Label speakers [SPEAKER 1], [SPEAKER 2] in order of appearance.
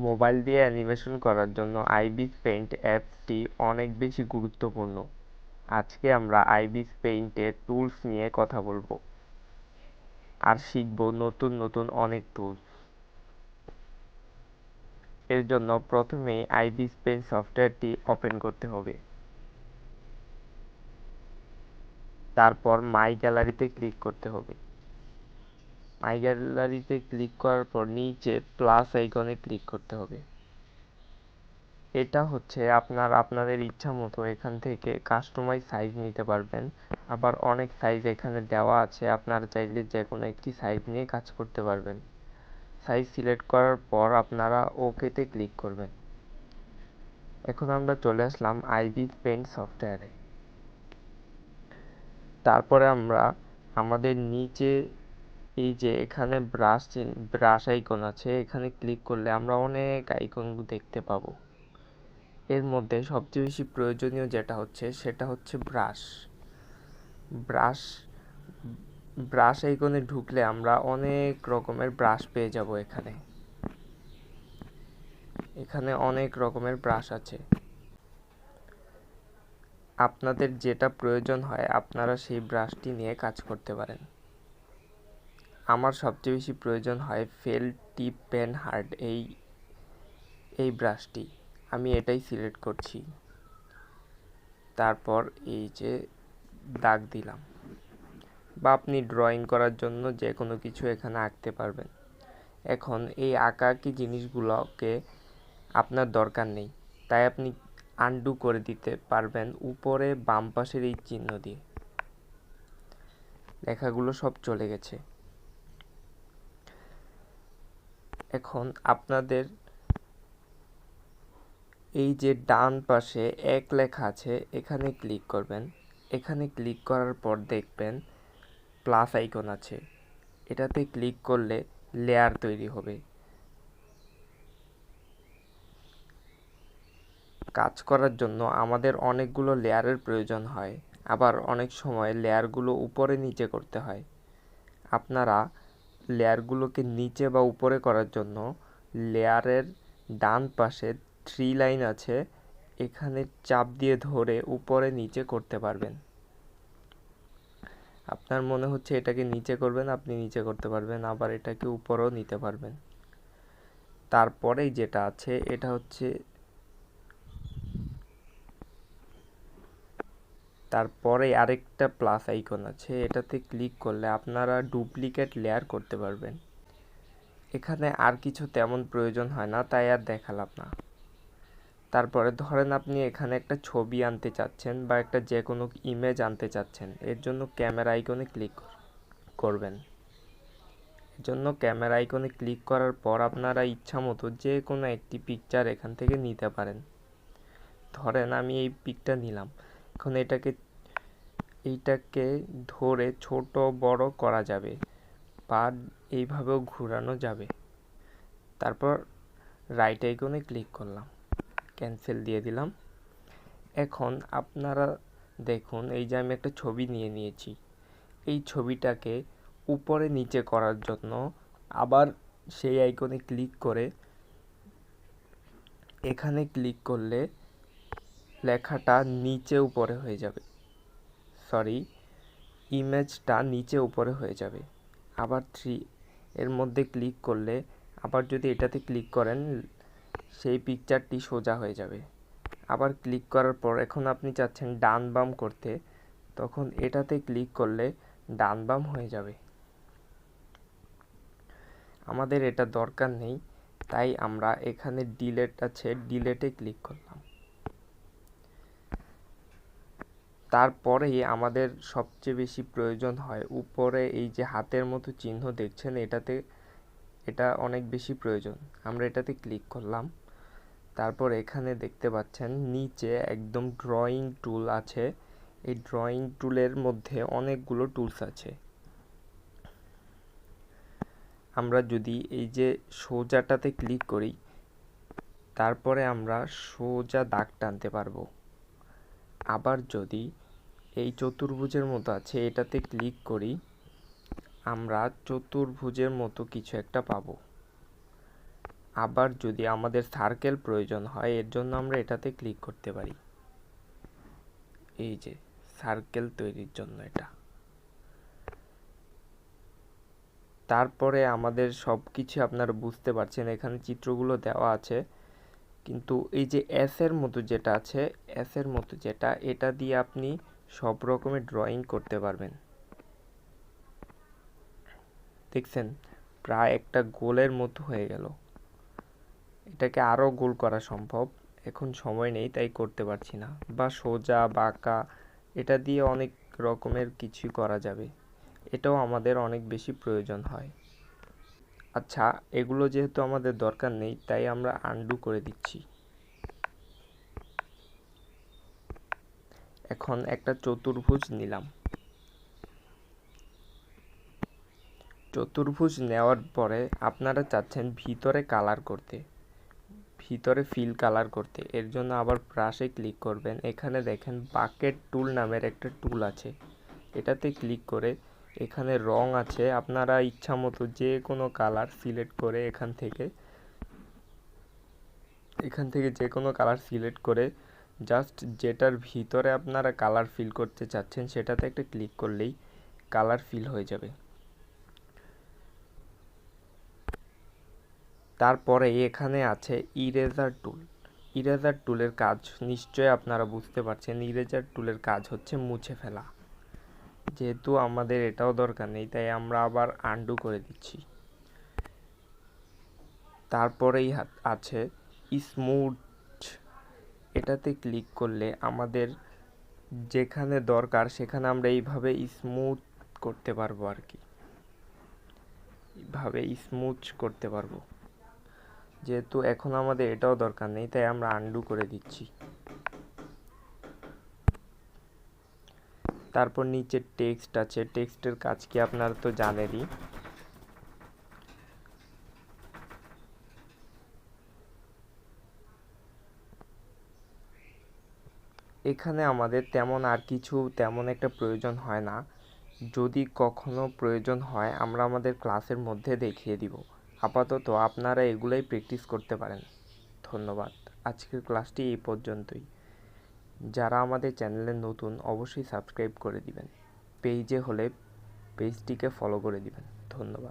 [SPEAKER 1] Mobile দিয়ে animation করার জন্য আইবিস পেইন্ট অ্যাপসটি অনেক বেশি গুরুত্বপূর্ণ। আজকে আমরা আইবিস পেইন্টের টুলস নিয়ে কথা বলবো আর শিখব নতুন নতুন অনেক টুলস। এর জন্য প্রথমেই আইবিস পেইন্ট সফটওয়্যারটি ওপেন করতে হবে। তারপর মাই গ্যালারিতে ক্লিক করতে হবে। মাই গ্যালারিতে ক্লিক করার পর নিচে প্লাস আইকনে ক্লিক করতে হবে। এটা হচ্ছে আপনাদের ইচ্ছা মতো এখান থেকে কাস্টমাইজ সাইজ নিতে পারবেন। আবার অনেক সাইজ এখানে দেওয়া আছে, আপনারা চাইলে যে কোনো একটি সাইজ নিয়ে কাজ করতে পারবেন। সাইজ সিলেক্ট করার পর আপনারা ওকেতে ক্লিক করবেন। এখন আমরা চলে আসলাম আইবিস পেইন্ট সফটওয়্যারে। তারপরে আমরা আমাদের নিচে এই যে এখানে ব্রাশ আইকন আছে, এখানে ক্লিক করলে আমরা অনেক আইকন দেখতে পাবো। এর মধ্যে সবচেয়ে বেশি প্রয়োজনীয় সেটা হচ্ছে ব্রাশ। ব্রাশ আইকনে ঢুকলে আমরা অনেক রকমের ব্রাশ পেয়ে যাব। এখানে অনেক রকমের ব্রাশ আছে। আপনাদের যেটা প্রয়োজন হয় আপনারা সেই ব্রাশটি নিয়ে কাজ করতে পারেন। আমার সবচেয়ে বেশি প্রয়োজন হয় ফেল্ট টিপ পেন হার্ড এই ব্রাশটি। আমি এটাই সিলেক্ট করছি। তারপর এই যে দাগ দিলাম, বা আপনি ড্রয়িং করার জন্য যে কোনো কিছু এখানে আঁকতে পারবেন। এখন এই আঁকাআঁকি জিনিসগুলোকে আপনার দরকার নেই, তাই আপনি আনডু করে দিতে পারবেন উপরে বাম পাশের এই চিহ্ন দিয়ে। লেখাগুলো সব চলে গেছে। এখন আপনাদের এই যে ডান পাশে এক লেখা আছে, এখানে ক্লিক করবেন। এখানে ক্লিক করার পর দেখবেন প্লাস আইকন আছে, এটাতে ক্লিক করলে লেয়ার তৈরি হবে। কাজ করার জন্য আমাদের অনেকগুলো লেয়ারের প্রয়োজন হয়, আবার অনেক সময় লেয়ারগুলো উপরে নিচে করতে হয়। আপনারা লেয়ারগুলোকে নিচে বা উপরে করার জন্য লেয়ারের ডান পাশে 3 লাইন আছে, এখানে চাপ দিয়ে ধরে উপরে নিচে করতে পারবেন। আপনার মনে হচ্ছে এটাকে নিচে করবেন, আপনি নিচে করতে পারবেন, আবার এটাকে উপরেও নিতে পারবেন। তারপরেই যেটা আছে এটা হচ্ছে তারপরে আরেকটা প্লাস আইকন আছে, এটাতে ক্লিক করলে আপনারা ডুপ্লিকেট লেয়ার করতে পারবেন। এখানে আর কিছু তেমন প্রয়োজন হয় না, তাই আর দেখালাম না। তারপরে ধরেন আপনি এখানে একটা ছবি আনতে চাচ্ছেন বা একটা যে কোনো ইমেজ আনতে চাচ্ছেন, এর জন্য ক্যামেরা আইকনে ক্লিক করবেন। এর জন্য ক্যামেরা আইকনে ক্লিক করার পর আপনারা ইচ্ছা মতো যে কোনো একটি পিকচার এখান থেকে নিতে পারেন। ধরেন আমি এই পিকটা নিলাম। এখন এইটাকে ধরে ছোট বড় করা যাবে বা এইভাবেও ঘোরানো যাবে। তারপর রাইট আইকনে ক্লিক করলাম, ক্যান্সেল দিয়ে দিলাম। এখন আপনারা দেখুন এই যে আমি একটা ছবি নিয়েছি। এই ছবিটাকে উপরে নিচে করার জন্য আবার সেই আইকনে ক্লিক করে এখানে ক্লিক করলে লেখাটা নিচে উপরে হয়ে যাবে, ইমেজটা নিচে উপরে হয়ে যাবে। আবার 3 এর মধ্যে ক্লিক করলে আবার যদি এটাতে ক্লিক করেন সেই পিকচারটি সোজা হয়ে যাবে। আবার ক্লিক করার পর এখন আপনি চাচ্ছেন ডান বাম করতে, তখন এটাতে ক্লিক করলে ডান বাম হয়ে যাবে। আমাদের এটা দরকার নেই, তাই আমরা এখানে ডিলেট আছে, ডিলেটে ক্লিক করলাম। তারপরেই আমাদের সবচেয়ে বেশি প্রয়োজন হয় উপরে এই যে হাতের মতো চিহ্ন দেখছেন, এটা অনেক বেশি প্রয়োজন। আমরা এটাতে ক্লিক করলাম। তারপর এখানে দেখতে পাচ্ছেন নিচে একদম ড্রয়িং টুল আছে। এই ড্রয়িং টুলের মধ্যে অনেকগুলো টুলস আছে। আমরা যদি এই যে সোজাটাতে ক্লিক করি, তারপরে আমরা সোজা দাগ টানতে পারবো। আবার যদি এই চতুর্ভুজের মতো আছে এটাতে ক্লিক করি, আমরা চতুর্ভুজের মতো কিছু একটা পাবো। আবার যদি আমাদের সার্কেল প্রয়োজন হয় এর জন্য আমরা এটাতে ক্লিক করতে পারি। এই যে সার্কেল তৈরির জন্য এটা। তারপরে আমাদের সব কিছু আপনারা বুঝতে পারছেন, এখানে চিত্রগুলো দেওয়া আছে, কিন্তু এই যে এস এর মতো যেটা আছে, এস এর মতো যেটা, এটা দিয়ে আপনি সব রকমের ড্রয়িং করতে পারবেন। দেখছেন প্রায় একটা গোলের মতো হয়ে গেল। এটাকে আরও গোল করা সম্ভব, এখন সময় নেই তাই করতে পারছি না। বা সোজা বাঁকা, এটা দিয়ে অনেক রকমের কিছু করা যাবে, এটাও আমাদের অনেক বেশি প্রয়োজন হয়। আচ্ছা, এগুলো যেহেতু আমাদের দরকার নেই তাই আমরা আনডু করে দিচ্ছি। এখন একটা চতুর্ভুজ নিলাম। চতুর্ভুজ নেওয়ার পরে আপনারা চাচ্ছেন ভিতরে কালার করতে, ভিতরে ফিল কালার করতে, এর জন্য আবার ব্রাশে ক্লিক করবেন। এখানে দেখেন বাকেট টুল নামের একটা টুল আছে, এটাতে ক্লিক করে এখানে রং আছে, আপনারা ইচ্ছা মতো যে কোনো কালার সিলেক্ট করে এখান থেকে যে কোনো কালার সিলেক্ট করে জাস্ট যেটার ভিতরে আপনারা কালার ফিল করতে চাচ্ছেন সেটাতে একটা ক্লিক করলেই কালার ফিল হয়ে যাবে। তারপরে এখানে আছে ইরেজার টুল। ইরেজার টুলের কাজ নিশ্চয়ই আপনারা বুঝতে পারছেন, ইরেজার টুলের কাজ হচ্ছে মুছে ফেলা। যেহেতু আমাদের এটাও দরকার নেই তাই আমরা আবার আনডু করে দিচ্ছি। তারপরেই আছে স্মুথ, এটাতে ক্লিক করলে আমাদের যেখানে দরকার সেখানে আমরা এইভাবে স্মুথ করতে পারবো আর কি, এইভাবে স্মুথ করতে পারবো। যেহেতু এখন আমাদের এটাও দরকার নেই তাই আমরা আনডু করে দিচ্ছি। তারপর নিচে টেক্সট আছে, টেক্সটের কাজ কি আপনারা তো জানেনই। এখানে আমাদের তেমন একটা প্রয়োজন হয় না, যদি কখনো প্রয়োজন হয় আমরা আমাদের ক্লাসের মধ্যে দেখিয়ে দিব। আপাতত আপনারা এগুলাই প্র্যাকটিস করতে পারেন। ধন্যবাদ। আজকের ক্লাসটি এই পর্যন্তই। যারা আমাদের চ্যানেলে নতুন অবশ্যই সাবস্ক্রাইব করে দিবেন, পেজে হলে পেজটিকে ফলো করে দিবেন। ধন্যবাদ।